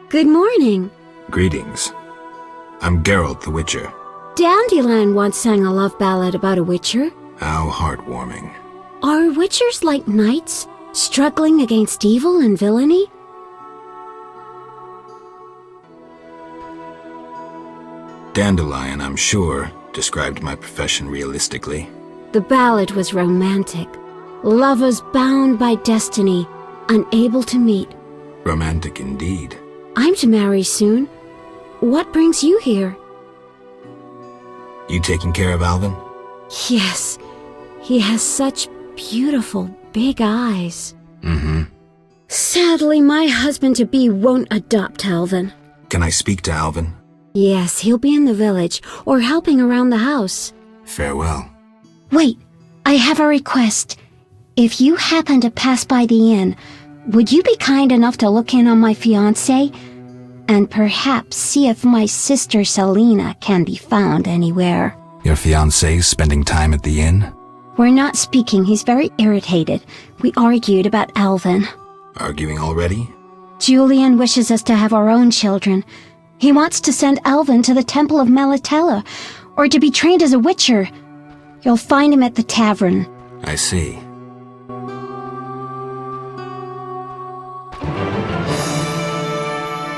Good morning. Greetings. I'm Geralt the Witcher. Dandelion once sang a love ballad about a witcher. How heartwarming. Are witchers like knights, struggling against evil and villainy? Dandelion, I'm sure, described my profession realistically. The ballad was romantic. Lovers bound by destiny, unable to meet. Romantic indeed. I'm to marry soon. What brings you here? You taking care of Alvin? Yes, he has such beautiful big eyes. Mm-hmm. Sadly, my husband-to-be won't adopt Alvin. Can I speak to Alvin? Yes, he'll be in the village or helping around the house. Farewell. Wait, I have a request. If you happen to pass by the inn, would you be kind enough to look in on my fiancé? And perhaps see if my sister Selena can be found anywhere. Your fiancé's spending time at the inn? We're not speaking. He's very irritated. We argued about Alvin. Arguing already? Julian wishes us to have our own children. He wants to send Alvin to the Temple of Melatella, or to be trained as a witcher. You'll find him at the tavern. I see.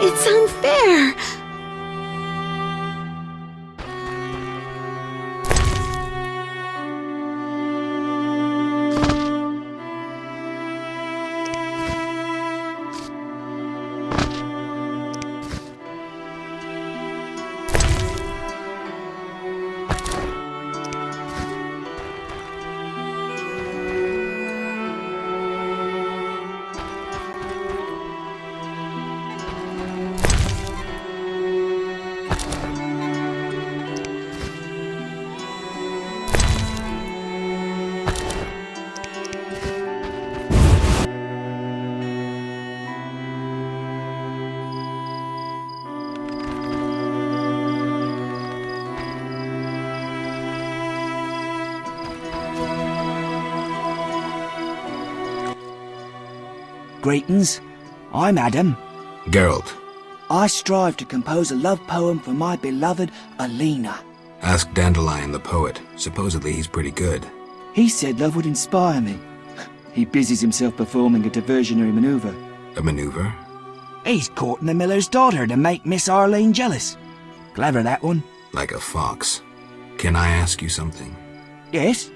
It's unfair. Greetings, I'm Adam. Geralt. I strive to compose a love poem for my beloved Alina. Ask Dandelion the poet. Supposedly he's pretty good. He said love would inspire me. He busies himself performing a diversionary maneuver. A maneuver? He's courting the miller's daughter to make Miss Arlene jealous. Clever, that one. Like a fox. Can I ask you something? Yes?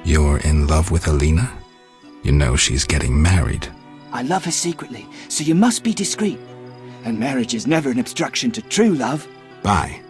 You're in love with Alina? You know she's getting married. I love her secretly, so you must be discreet. And marriage is never an obstruction to true love. Bye.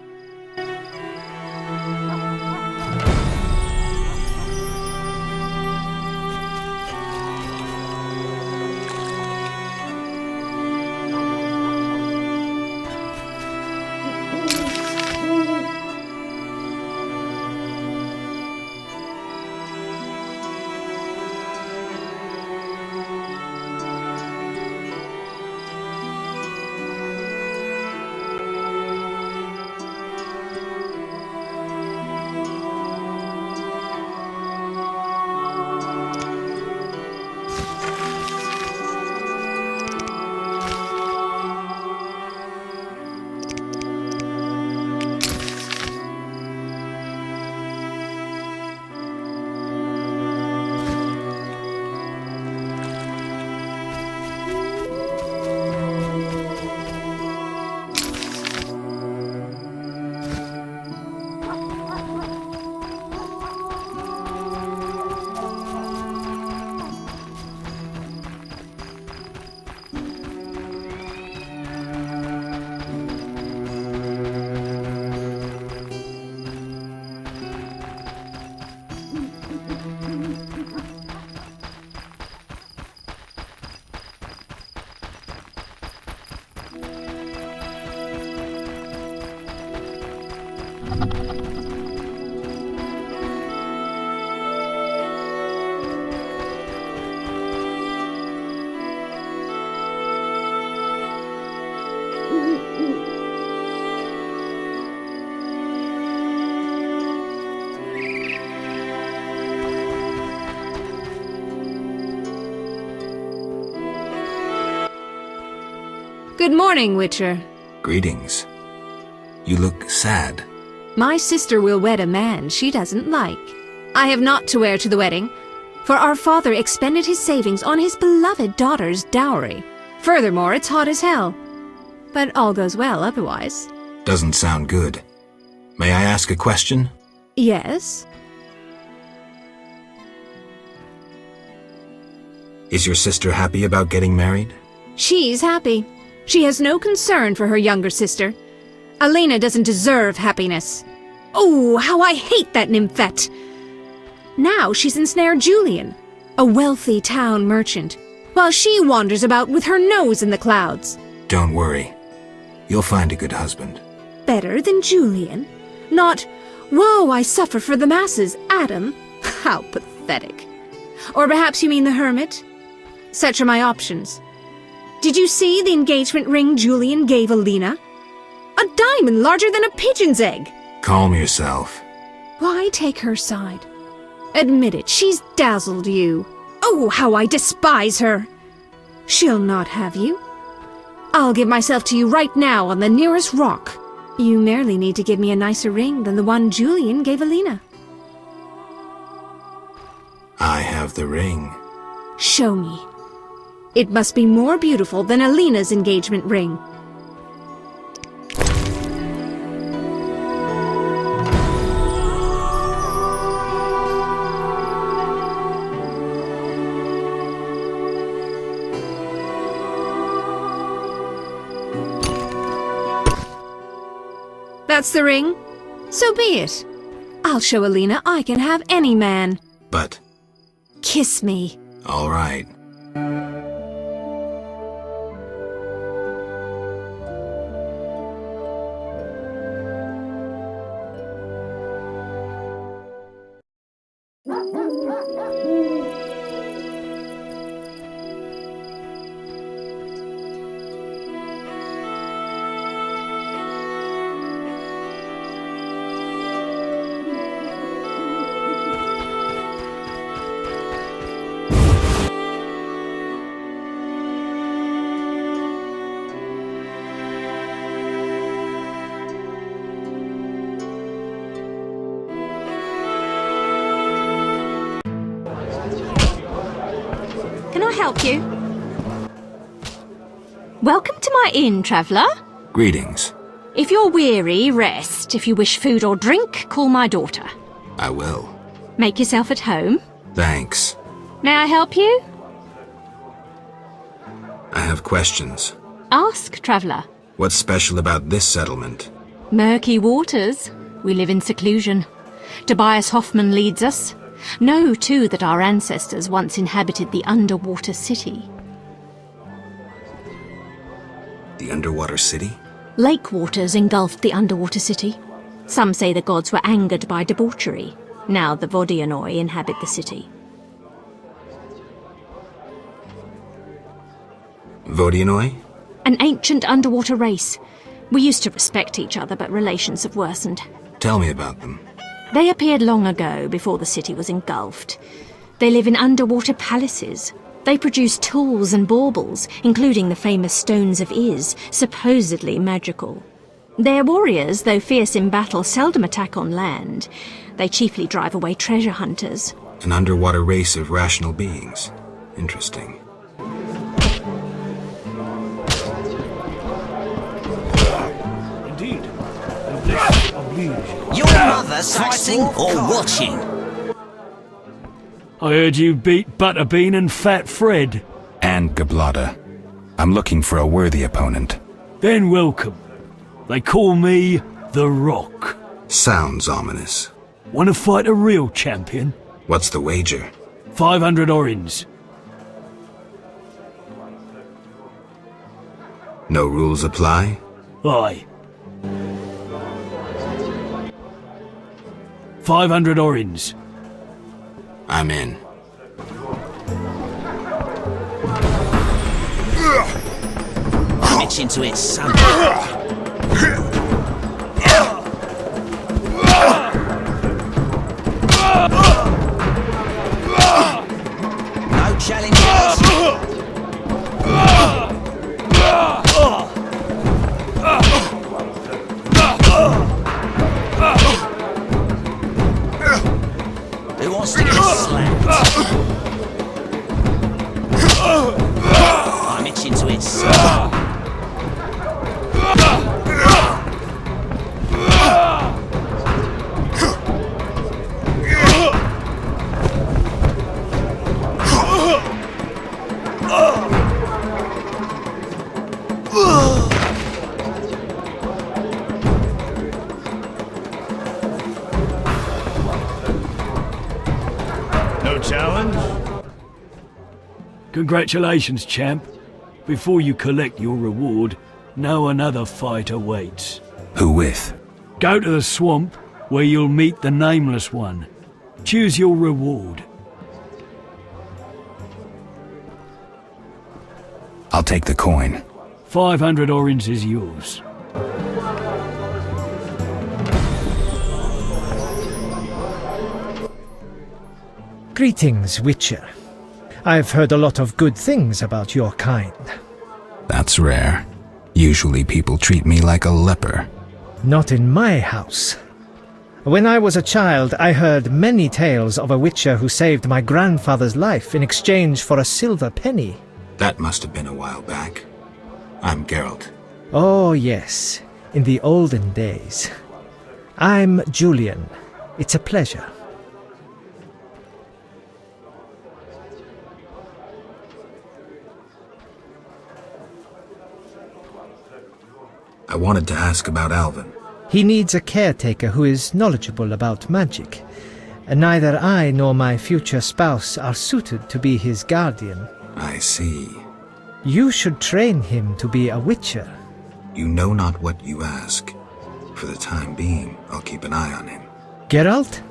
Good morning, Witcher. Greetings. You look sad. My sister will wed a man she doesn't like. I have naught to wear to the wedding, for our father expended his savings on his beloved daughter's dowry. Furthermore, it's hot as hell. But all goes well otherwise. Doesn't sound good. May I ask a question? Yes? Is your sister happy about getting married? She's happy. She has no concern for her younger sister. Alina doesn't deserve happiness. Oh, how I hate that nymphette! Now she's ensnared Julian, a wealthy town merchant, while she wanders about with her nose in the clouds. Don't worry. You'll find a good husband. Better than Julian? Not, woe, I suffer for the masses, Adam. How pathetic. Or perhaps you mean the hermit? Such are my options. Did you see the engagement ring Julian gave Alina? A diamond larger than a pigeon's egg. Calm yourself. Why take her side? Admit it, she's dazzled you. Oh, how I despise her! She'll not have you. I'll give myself to you right now on the nearest rock. You merely need to give me a nicer ring than the one Julian gave Alina. I have the ring. Show me. It must be more beautiful than Alina's engagement ring. That's the ring? So be it. I'll show Alina I can have any man. But... Kiss me. all right. Can I help you? Welcome to my inn, traveller. Greetings. If you're weary, rest. If you wish food or drink, call my daughter. I will. Make yourself at home. Thanks. May I help you? I have questions. Ask, traveller. What's special about this settlement? Murky waters. We live in seclusion. Tobias Hoffman leads us. Know, too, that our ancestors once inhabited the underwater city. The underwater city? Lake waters engulfed the underwater city. Some say the gods were angered by debauchery. Now the Vodianoi inhabit the city. Vodianoi? An ancient underwater race. We used to respect each other, but relations have worsened. Tell me about them. They appeared long ago, before the city was engulfed. They live in underwater palaces. They produce tools and baubles, including the famous Stones of Iz, supposedly magical. Their warriors, though fierce in battle, seldom attack on land. They chiefly drive away treasure hunters. An underwater race of rational beings. Interesting. Indeed. And this oblige. Your mother faxing or watching? I heard you beat Butterbean and Fat Fred. And Gablada. I'm looking for a worthy opponent. Then welcome. They call me The Rock. Sounds ominous. Want to fight a real champion? What's the wager? 500 orins. No rules apply? Aye. 500 orins. I'm in. I'm itching to hit something. No challengers. Who wants to get slapped? I'm itching to hit something. No challenge? Congratulations, champ. Before you collect your reward, know another fight awaits. Who with? Go to the swamp, where you'll meet the Nameless One. Choose your reward. I'll take the coin. 500 orins is yours. Greetings, Witcher. I've heard a lot of good things about your kind. That's rare. Usually people treat me like a leper. Not in my house. When I was a child, I heard many tales of a Witcher who saved my grandfather's life in exchange for a silver penny. That must have been a while back. I'm Geralt. Oh, yes, in the olden days. I'm Julian. It's a pleasure. I wanted to ask about Alvin. He needs a caretaker who is knowledgeable about magic. Neither I nor my future spouse are suited to be his guardian. I see. You should train him to be a Witcher. You know not what you ask. For the time being, I'll keep an eye on him. Geralt?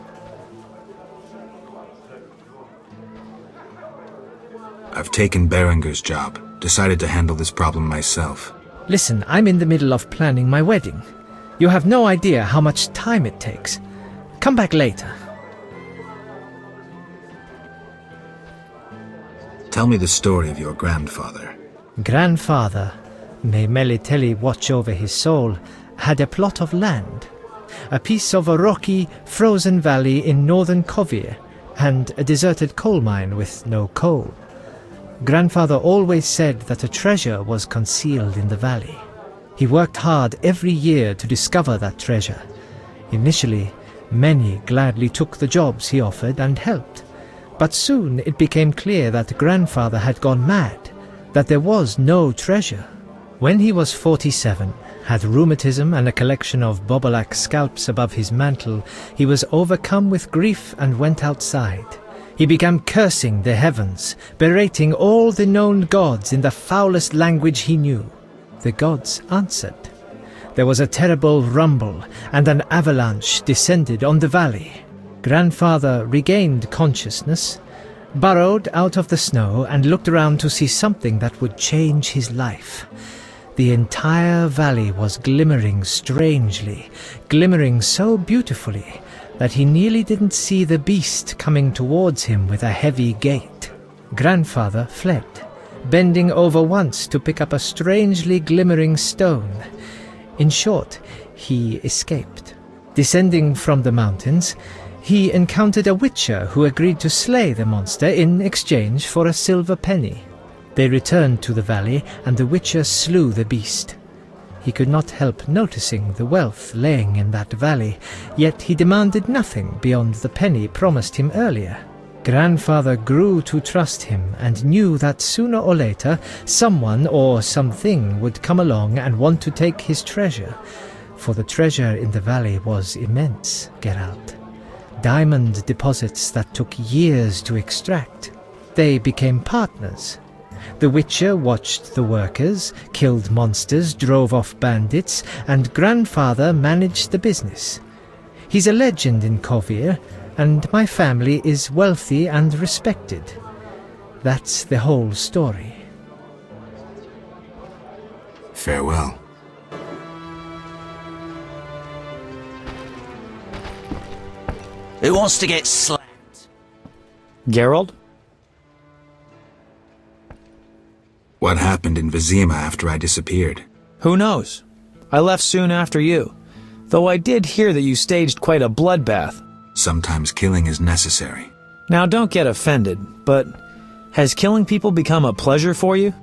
I've taken Berenger's job. Decided to handle this problem myself. Listen, I'm in the middle of planning my wedding. You have no idea how much time it takes. Come back later. Tell me the story of your grandfather. Grandfather, may Melitele watch over his soul, had a plot of land. A piece of a rocky, frozen valley in northern Kovir, and a deserted coal mine with no coal. Grandfather always said that a treasure was concealed in the valley. He worked hard every year to discover that treasure. Initially, many gladly took the jobs he offered and helped. But soon it became clear that Grandfather had gone mad, that there was no treasure. When he was 47, had rheumatism and a collection of Bobolak scalps above his mantle, he was overcome with grief and went outside. He began cursing the heavens, berating all the known gods in the foulest language he knew. The gods answered. There was a terrible rumble, and an avalanche descended on the valley. Grandfather regained consciousness, burrowed out of the snow, and looked around to see something that would change his life. The entire valley was glimmering strangely, glimmering so beautifully that he nearly didn't see the beast coming towards him with a heavy gait. Grandfather fled, bending over once to pick up a strangely glimmering stone. In short, he escaped. Descending from the mountains, he encountered a Witcher who agreed to slay the monster in exchange for a silver penny. They returned to the valley, and the Witcher slew the beast. He could not help noticing the wealth laying in that valley, yet he demanded nothing beyond the penny promised him earlier. Grandfather grew to trust him and knew that sooner or later someone or something would come along and want to take his treasure, for the treasure in the valley was immense, Geralt. Diamond deposits that took years to extract. They became partners. The Witcher watched the workers, killed monsters, drove off bandits, and Grandfather managed the business. He's a legend in Kovir, and my family is wealthy and respected. That's the whole story. Farewell. Who wants to get slapped? Geralt? What happened in Vizima after I disappeared? Who knows? I left soon after you, though I did hear that you staged quite a bloodbath. Sometimes killing is necessary. Now don't get offended, but has killing people become a pleasure for you?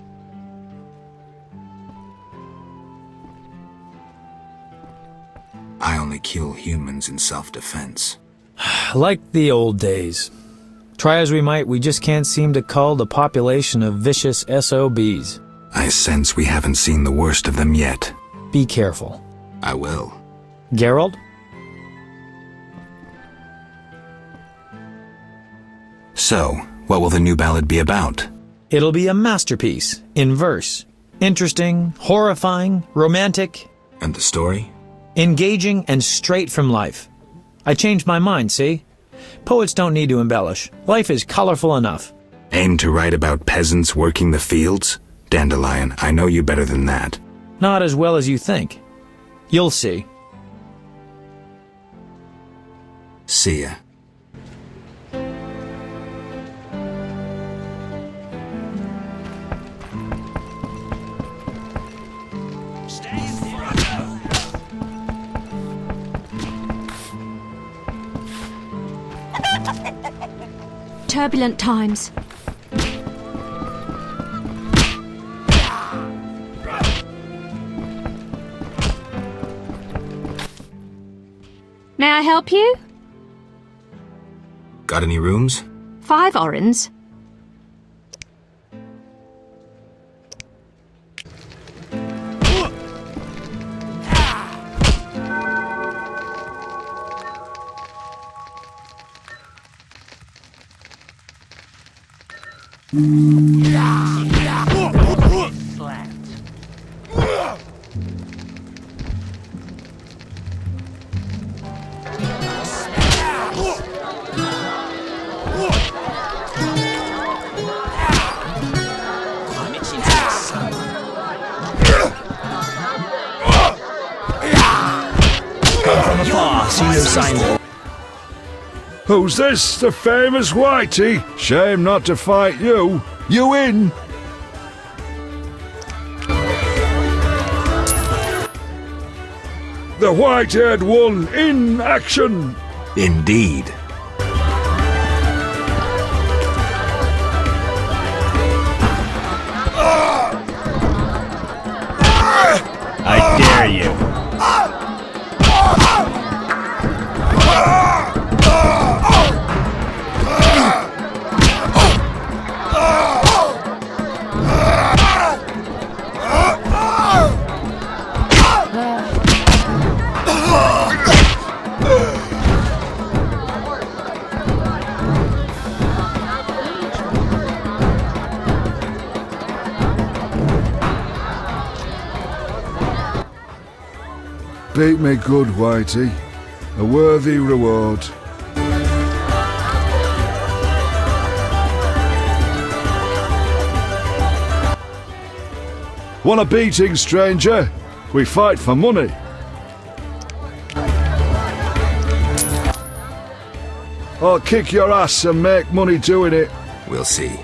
I only kill humans in self-defense. Like the old days. Try as we might, we just can't seem to cull the population of vicious SOBs. I sense we haven't seen the worst of them yet. Be careful. I will. Geralt? So, what will the new ballad be about? It'll be a masterpiece, in verse. Interesting, horrifying, romantic. And the story? Engaging and straight from life. I changed my mind, see? Poets don't need to embellish. Life is colorful enough. Aim to write about peasants working the fields? Dandelion, I know you better than that. Not as well as you think. You'll see. See ya. Turbulent times. May I help you? Got any rooms? 5 orens. I'm itching to get some. Come from afar, see no sign. Who's this? The famous Whitey? Shame not to fight you. You in? The white-haired one in action. Indeed. I dare you. Beat me good, Whitey. A worthy reward. Want a beating, stranger? We fight for money. I'll kick your ass and make money doing it. We'll see. You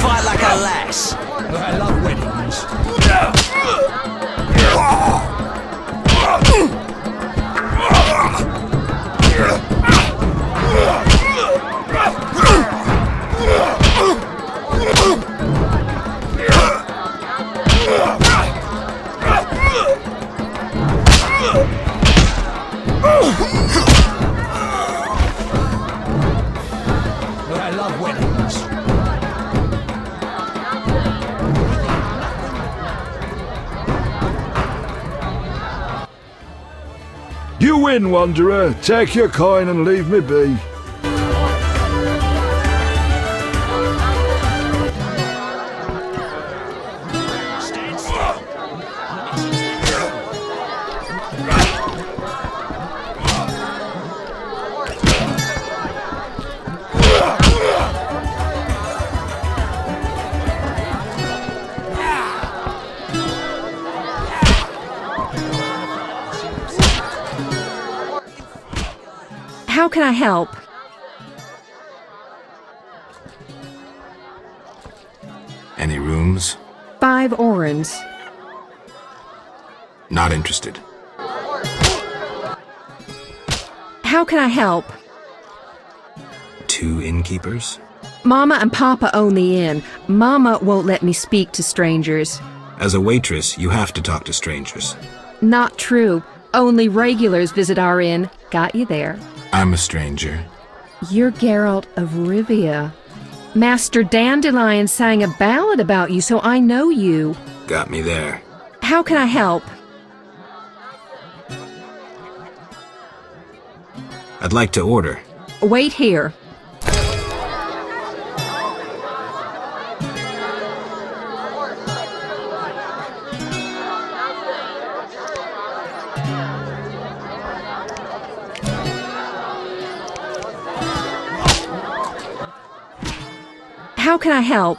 fight like a lass. I love weddings. I love weddings. You win, Wanderer. Take your coin and leave me be. Stand still. I'm itching to How can I help? Any rooms? 5 orens. Not interested. How can I help? 2 innkeepers? Mama and Papa own the inn. Mama won't let me speak to strangers. As a waitress, you have to talk to strangers. Not true. Only regulars visit our inn. Got you there. I'm a stranger. You're Geralt of Rivia. Master Dandelion sang a ballad about you, so I know you. Got me there. How can I help? I'd like to order. Wait here. How can I help?